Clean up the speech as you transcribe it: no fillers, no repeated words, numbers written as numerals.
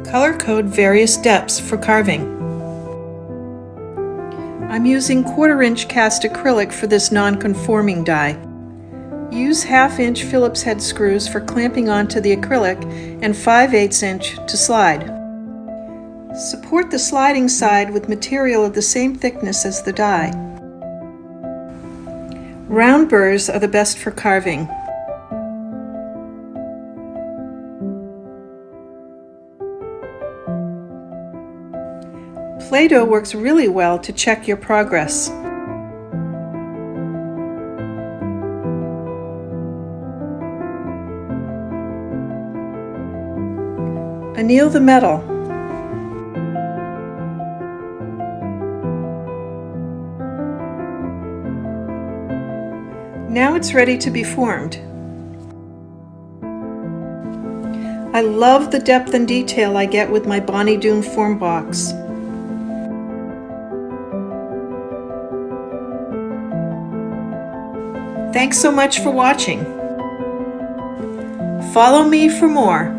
Color code various depths for carving. I'm using 1/4 inch cast acrylic for this non-conforming die. Use 1/2 inch Phillips head screws for clamping onto the acrylic and 5/8 inch to slide. Support the sliding side with material of the same thickness as the die. Round burrs are the best for carving. Play-Doh works really well to check your progress. Anneal the metal. Now it's ready to be formed. I love the depth and detail I get with my Bonnie Doon form box. Thanks so much for watching. Follow me for more.